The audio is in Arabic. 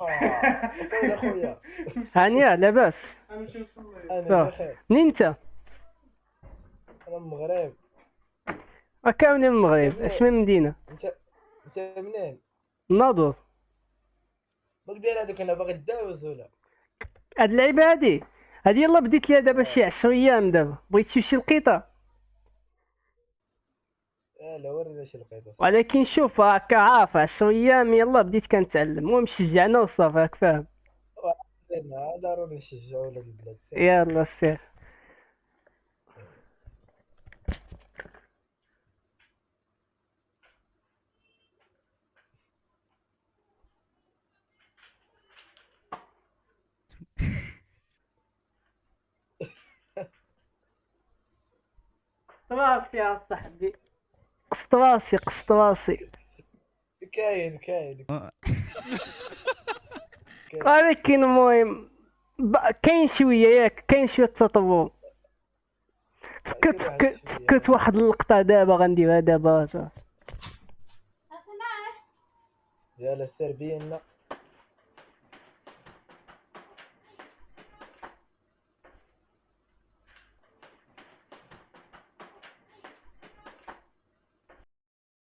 طول اخويا. هانية لاباس؟ انا بخير. منين انت؟ انا من المغرب. كاملين من انت المغرب، منين؟ اش من مدينة؟ انت منين؟ الناظور. باك داير هذوك، انا باغي نداوز ولا؟ هاد اللعيبة هادي يلا بديت ليها دابا شي 10 ايام، دابا بغيت شي لقيتها. لا ورينا شي لقيت اصاحبي. ولكن شوف هاكا عارف 10 ايام يلا بديت كنتعلم، المهم شجعنا وصافي راك فاهم. ضروري نشجعوا ولاد البلاد سير. يلا سير. قصت راسي يا صاحبي، قصت راسي قصت راسي. كاين كاين. ولكن المهم كاين شويه ياك، كاين شويه تطور. كاين واحد تفكرت شويه. واحد اللقطه دابا غنديرها دابا. يلا سير بينا.